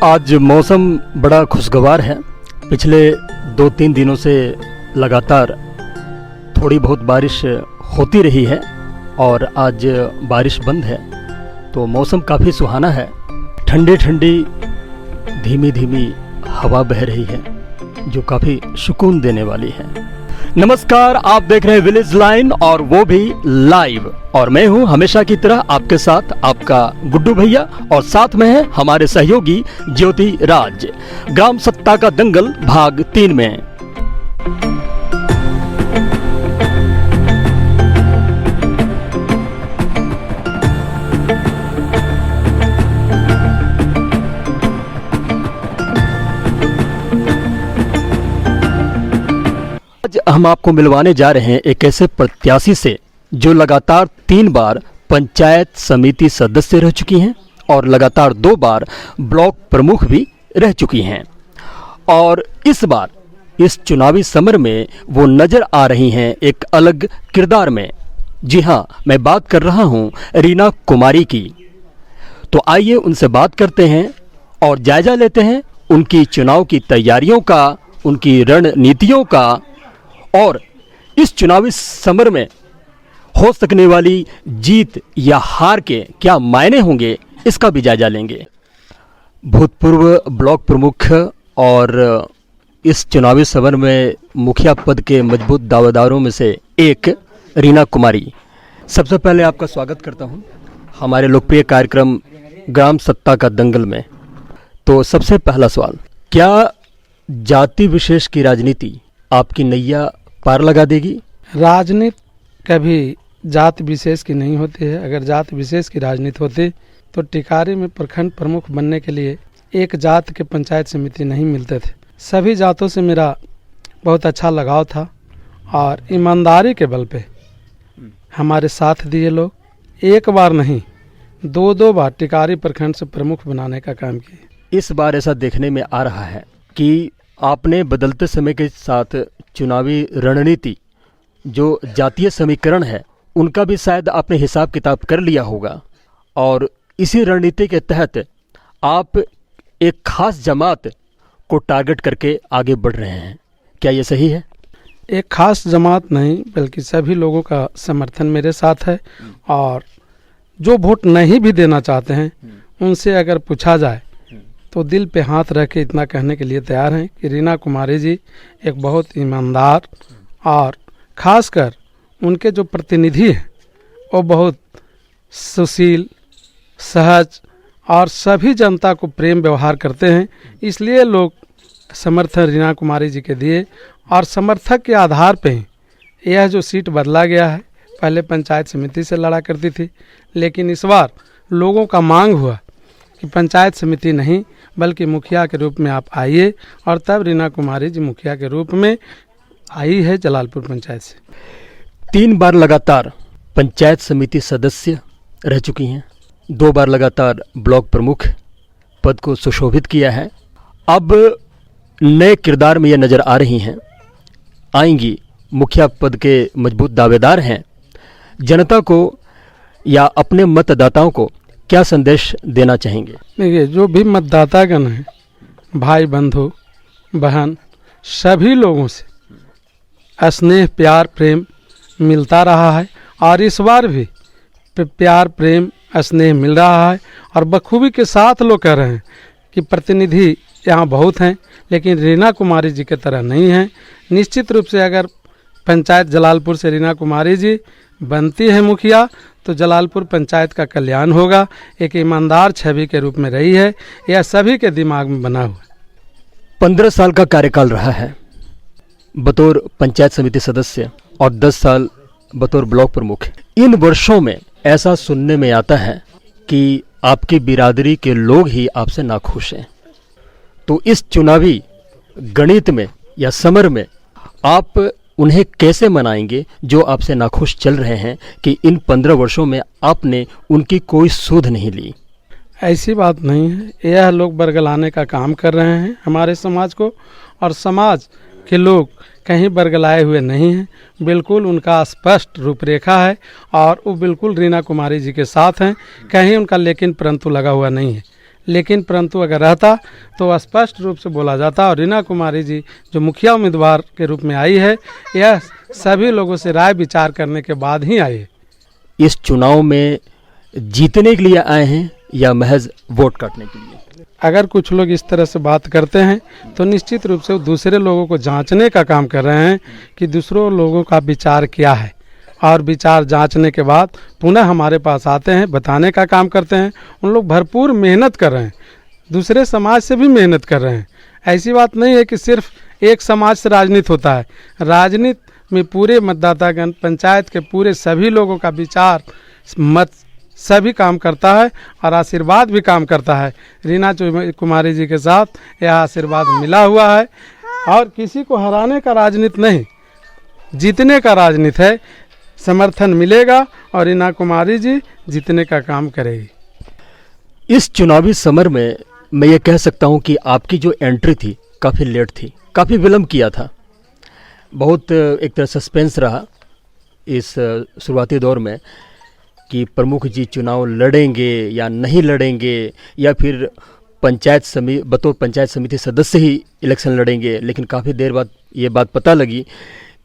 आज मौसम बड़ा खुशगवार है। पिछले 2-3 दिनों से लगातार थोड़ी बहुत बारिश होती रही है और आज बारिश बंद है, तो मौसम काफ़ी सुहाना है। ठंडी ठंडी धीमी धीमी हवा बह रही है जो काफ़ी सुकून देने वाली है। नमस्कार, आप देख रहे हैं विलेज लाइन और वो भी लाइव, और मैं हूं हमेशा की तरह आपके साथ आपका गुड्डू भैया, और साथ में है हमारे सहयोगी ज्योति राज। ग्राम सत्ता का दंगल भाग 3 में। आज हम आपको मिलवाने जा रहे हैं एक ऐसे प्रत्याशी से जो लगातार 3 बार पंचायत समिति सदस्य रह चुकी हैं और लगातार 2 बार ब्लॉक प्रमुख भी रह चुकी हैं, और इस बार इस चुनावी समर में वो नजर आ रही हैं एक अलग किरदार में। जी हाँ, मैं बात कर रहा हूँ रीना कुमारी की। तो आइए उनसे बात करते हैं और जायजा लेते हैं उनकी चुनाव की तैयारियों का, उनकी रणनीतियों का, और इस चुनावी समर में हो सकने वाली जीत या हार के क्या मायने होंगे, इसका भी जायजा लेंगे। भूतपूर्व ब्लॉक प्रमुख और इस चुनावी समर में मुखिया पद के मजबूत दावेदारों में से एक रीना कुमारी, सबसे पहले आपका स्वागत करता हूं हमारे लोकप्रिय कार्यक्रम ग्राम सत्ता का दंगल में। तो सबसे पहला सवाल, क्या जाति विशेष की राजनीति आपकी नैया पार लगा देगी? राजनीति कभी जात विशेष की नहीं होती है। अगर जात विशेष की राजनीति होती तो टिकारी में प्रखंड प्रमुख बनने के लिए एक जात के पंचायत समिति नहीं मिलते थे। सभी जातों से मेरा बहुत अच्छा लगाव था और ईमानदारी के बल पे हमारे साथ दिए लोग। एक बार नहीं, 2 बार टिकारी प्रखंड से प्रमुख बनाने का काम किया। इस बार ऐसा देखने में आ रहा है कि आपने बदलते समय के साथ चुनावी रणनीति, जो जातीय समीकरण है, उनका भी शायद आपने हिसाब किताब कर लिया होगा, और इसी रणनीति के तहत आप एक खास जमात को टारगेट करके आगे बढ़ रहे हैं। क्या ये सही है? एक खास जमात नहीं, बल्कि सभी लोगों का समर्थन मेरे साथ है, और जो वोट नहीं भी देना चाहते हैं उनसे अगर पूछा जाए तो दिल पे हाथ रख के इतना कहने के लिए तैयार हैं कि रीना कुमारी जी एक बहुत ईमानदार, और ख़ासकर उनके जो प्रतिनिधि हैं वो बहुत सुशील, सहज और सभी जनता को प्रेम व्यवहार करते हैं। इसलिए लोग समर्थन रीना कुमारी जी के दिए, और समर्थक के आधार पे ही यह जो सीट बदला गया है। पहले पंचायत समिति से लड़ा करती थी, लेकिन इस बार लोगों का मांग हुआ कि पंचायत समिति नहीं बल्कि मुखिया के रूप में आप आइए, और तब रीना कुमारी जी मुखिया के रूप में आई है जलालपुर पंचायत से। 3 बार लगातार पंचायत समिति सदस्य रह चुकी हैं, 2 बार लगातार ब्लॉक प्रमुख पद को सुशोभित किया है। अब नए किरदार में ये नज़र आ रही हैं, आएंगी, मुखिया पद के मजबूत दावेदार हैं। जनता को या अपने मतदाताओं को क्या संदेश देना चाहेंगे? देखिए, जो भी मतदातागण हैं, भाई बंधु बहन, सभी लोगों से स्नेह प्यार प्रेम मिलता रहा है, और इस बार भी प्यार प्रेम स्नेह मिल रहा है। और बखूबी के साथ लोग कह रहे हैं कि प्रतिनिधि यहाँ बहुत हैं, लेकिन रीना कुमारी जी की तरह नहीं हैं। निश्चित रूप से अगर पंचायत जलालपुर से रीना कुमारी जी बनती है मुखिया, तो जलालपुर पंचायत का कल्याण होगा। एक ईमानदार छवि के रूप में रही है, यह सभी के दिमाग में बना हुआ। 15 साल का कार्यकाल रहा है बतौर पंचायत समिति सदस्य और 10 साल बतौर ब्लॉक प्रमुख। इन वर्षों में ऐसा सुनने में आता है कि आपकी बिरादरी के लोग ही आपसे नाखुश हैं। तो इस चुनावी गणित में या समर में आप उन्हें कैसे मनाएंगे जो आपसे नाखुश चल रहे हैं कि इन 15 वर्षों में आपने उनकी कोई सुध नहीं ली? ऐसी बात नहीं है, यह लोग बरगलाने का काम कर रहे हैं हमारे समाज को, और समाज के लोग कहीं बरगलाए हुए नहीं हैं। बिल्कुल उनका स्पष्ट रूपरेखा है, और वो बिल्कुल रीना कुमारी जी के साथ हैं, कहीं उनका लेकिन परंतु लगा हुआ नहीं है। लेकिन परंतु अगर रहता तो स्पष्ट रूप से बोला जाता। और रीना कुमारी जी जो मुखिया उम्मीदवार के रूप में आई है, यह सभी लोगों से राय विचार करने के बाद ही आई है। इस चुनाव में जीतने के लिए आए हैं या महज वोट काटने के लिए? अगर कुछ लोग इस तरह से बात करते हैं तो निश्चित रूप से वो दूसरे लोगों को जांचने का काम कर रहे हैं कि दूसरों लोगों का विचार क्या है, और विचार जांचने के बाद पुनः हमारे पास आते हैं, बताने का काम करते हैं। उन लोग भरपूर मेहनत कर रहे हैं, दूसरे समाज से भी मेहनत कर रहे हैं। ऐसी बात नहीं है कि सिर्फ एक समाज से राजनीति होता है। राजनीति में पूरे मतदातागण, पंचायत के पूरे सभी लोगों का विचार मत सभी काम करता है और आशीर्वाद भी काम करता है। रीना कुमारी जी के साथ यह आशीर्वाद मिला हुआ है और किसी को हराने का राजनीति नहीं, जीतने का राजनीति है। समर्थन मिलेगा और रीना कुमारी जी जीतने का काम करेगी। इस चुनावी समर में मैं ये कह सकता हूँ कि आपकी जो एंट्री थी काफ़ी लेट थी, काफ़ी विलम्ब किया था। बहुत एक तरह सस्पेंस रहा इस शुरुआती दौर में कि प्रमुख जी चुनाव लड़ेंगे या नहीं लड़ेंगे, या फिर बतौर पंचायत समिति सदस्य ही इलेक्शन लड़ेंगे। लेकिन काफ़ी देर बाद ये बात पता लगी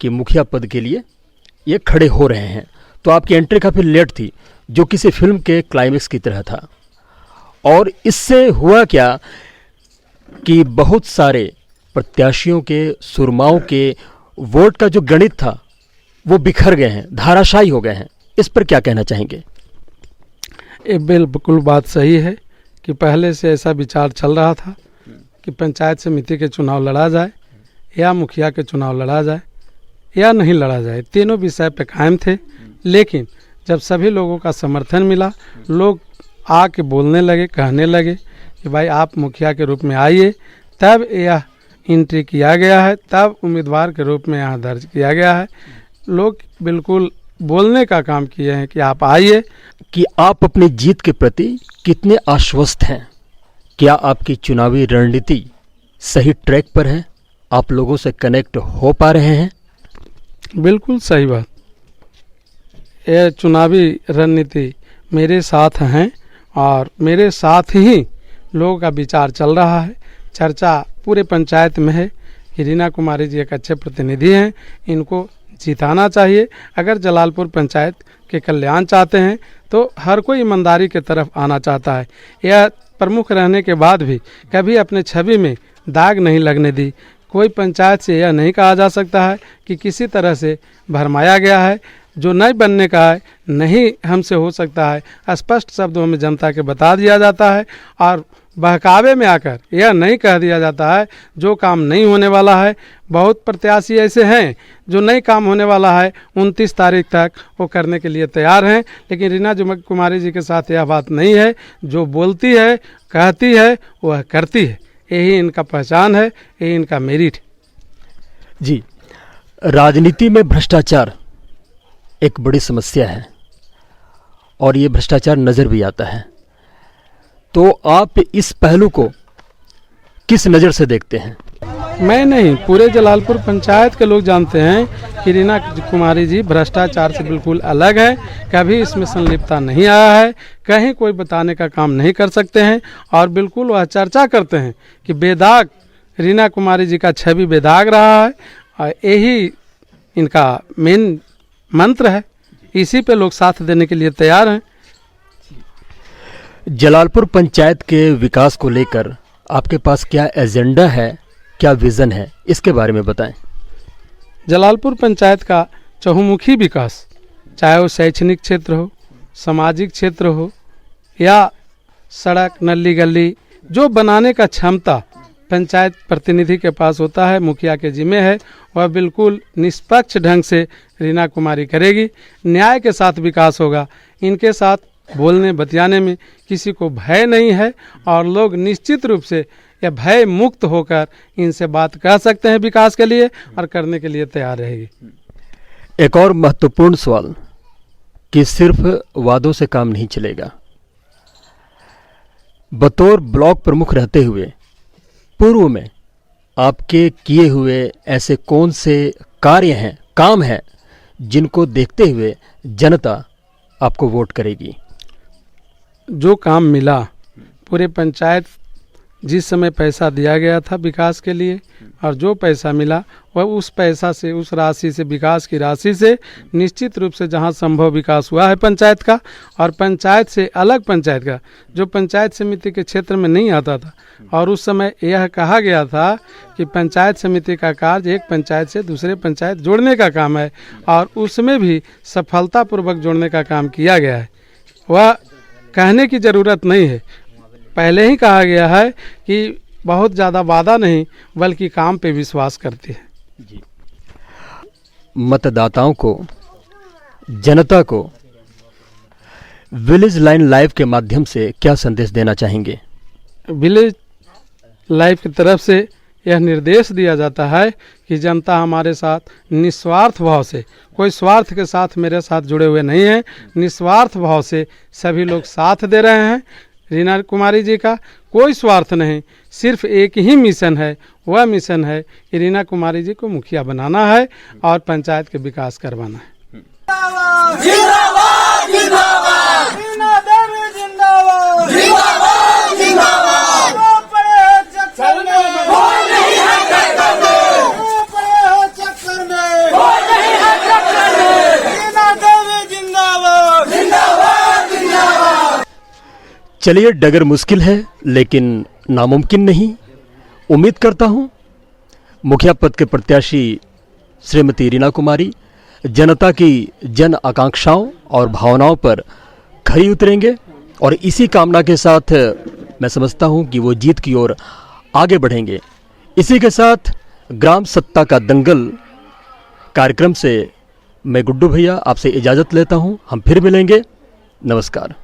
कि मुखिया पद के लिए ये खड़े हो रहे हैं। तो आपकी एंट्री काफ़ी लेट थी, जो किसी फिल्म के क्लाइमेक्स की तरह था। और इससे हुआ क्या कि बहुत सारे प्रत्याशियों के, सुरमाओं के वोट का जो गणित था वो बिखर गए हैं, धाराशायी हो गए हैं। इस पर क्या कहना चाहेंगे? ये बिल्कुल बात सही है कि पहले से ऐसा विचार चल रहा था कि पंचायत समिति के चुनाव लड़ा जाए या मुखिया के चुनाव लड़ा जाए या नहीं लड़ा जाए, तीनों विषय पे कायम थे। लेकिन जब सभी लोगों का समर्थन मिला, लोग आके बोलने लगे, कहने लगे कि भाई आप मुखिया के रूप में आइए, तब यह एंट्री किया गया है, तब उम्मीदवार के रूप में यहाँ दर्ज किया गया है। लोग बिल्कुल बोलने का काम किए हैं कि आप आइए। कि आप अपनी जीत के प्रति कितने आश्वस्त हैं? क्या आपकी चुनावी रणनीति सही ट्रैक पर है? आप लोगों से कनेक्ट हो पा रहे हैं? बिल्कुल सही बात। यह चुनावी रणनीति मेरे साथ हैं और मेरे साथ ही लोगों का विचार चल रहा है। चर्चा पूरे पंचायत में है कि रीना कुमारी जी एक अच्छे प्रतिनिधि हैं, इनको जिताना चाहिए। अगर जलालपुर पंचायत के कल्याण चाहते हैं तो हर कोई ईमानदारी की तरफ आना चाहता है। यह प्रमुख रहने के बाद भी कभी अपने छवि में दाग नहीं लगने दी। कोई पंचायत से यह नहीं कहा जा सकता है कि किसी तरह से भरमाया गया है। जो नहीं बनने का है नहीं हमसे हो सकता है, स्पष्ट शब्दों में जनता के बता दिया जाता है और बहकावे में आकर यह नहीं कह दिया जाता है जो काम नहीं होने वाला है। बहुत प्रत्याशी ऐसे हैं जो नहीं काम होने वाला है 29 तारीख तक वो करने के लिए तैयार हैं, लेकिन रीना कुमारी जी के साथ यह बात नहीं है। जो बोलती है, कहती है, वह करती है। यही इनका पहचान है, यही इनका मेरिट है। जी, राजनीति में भ्रष्टाचार एक बड़ी समस्या है और ये भ्रष्टाचार नज़र भी आता है। तो आप इस पहलू को किस नज़र से देखते हैं? मैं नहीं, पूरे जलालपुर पंचायत के लोग जानते हैं कि रीना कुमारी जी भ्रष्टाचार से बिल्कुल अलग है। कभी इसमें संलिप्तता नहीं आया है, कहीं कोई बताने का काम नहीं कर सकते हैं। और बिल्कुल वह चर्चा करते हैं कि बेदाग रीना कुमारी जी का छवि बेदाग रहा है और यही इनका मेन मंत्र है। इसी पे लोग साथ देने के लिए तैयार हैं। जलालपुर पंचायत के विकास को लेकर आपके पास क्या एजेंडा है, क्या विज़न है, इसके बारे में बताएं। जलालपुर पंचायत का चहुमुखी विकास, चाहे वो शैक्षणिक क्षेत्र हो, सामाजिक क्षेत्र हो या सड़क, नली गली, जो बनाने का क्षमता पंचायत प्रतिनिधि के पास होता है, मुखिया के जिम्मे है, वह बिल्कुल निष्पक्ष ढंग से रीना कुमारी करेगी। न्याय के साथ विकास होगा। इनके साथ बोलने बतियाने में किसी को भय नहीं है और लोग निश्चित रूप से या भय मुक्त होकर इनसे बात कह सकते हैं विकास के लिए और करने के लिए तैयार रहेगी। एक और महत्वपूर्ण सवाल कि सिर्फ वादों से काम नहीं चलेगा। बतौर ब्लॉक प्रमुख रहते हुए पूर्व में आपके किए हुए ऐसे कौन से कार्य हैं, काम हैं, जिनको देखते हुए जनता आपको वोट करेगी? जो काम मिला पूरे पंचायत जिस समय पैसा दिया गया था विकास के लिए और जो पैसा मिला वह उस पैसा से, उस राशि से, विकास की राशि से निश्चित रूप से जहां संभव विकास हुआ है पंचायत का, और पंचायत से अलग पंचायत का जो पंचायत समिति के क्षेत्र में नहीं आता था, और उस समय यह कहा गया था कि पंचायत समिति का कार्य एक पंचायत से दूसरे पंचायत जोड़ने का काम है, और उसमें भी सफलतापूर्वक जोड़ने का काम किया गया है। वह कहने की ज़रूरत नहीं है, पहले ही कहा गया है कि बहुत ज़्यादा वादा नहीं बल्कि काम पे विश्वास करती है। मतदाताओं को, जनता को विलेज लाइन लाइव के माध्यम से क्या संदेश देना चाहेंगे? विलेज लाइव की तरफ से यह निर्देश दिया जाता है कि जनता हमारे साथ निस्वार्थ भाव से, कोई स्वार्थ के साथ मेरे साथ जुड़े हुए नहीं हैं, निस्वार्थ भाव से सभी लोग साथ दे रहे हैं। रीना कुमारी जी का कोई स्वार्थ नहीं, सिर्फ एक ही मिशन है, वह मिशन है कि रीना कुमारी जी को मुखिया बनाना है और पंचायत के विकास करवाना है। जिंदाबाद जिंदाबाद रीना देवी जिंदाबाद जिंदाबाद जिंदाबाद पड़े चक्कर में कोई नहीं है टक्कर में पड़े हो चक्कर में कोई नहीं है टक्कर में रीना देवी जिंदाबाद जिंदाबाद जिंदाबाद। चलिए, डगर मुश्किल है लेकिन नामुमकिन नहीं। उम्मीद करता हूं मुखिया पद के प्रत्याशी श्रीमती रीना कुमारी जनता की जन आकांक्षाओं और भावनाओं पर खरी उतरेंगे, और इसी कामना के साथ मैं समझता हूं कि वो जीत की ओर आगे बढ़ेंगे। इसी के साथ ग्राम सत्ता का दंगल कार्यक्रम से मैं गुड्डू भैया आपसे इजाज़त लेता हूं। हम फिर मिलेंगे। नमस्कार।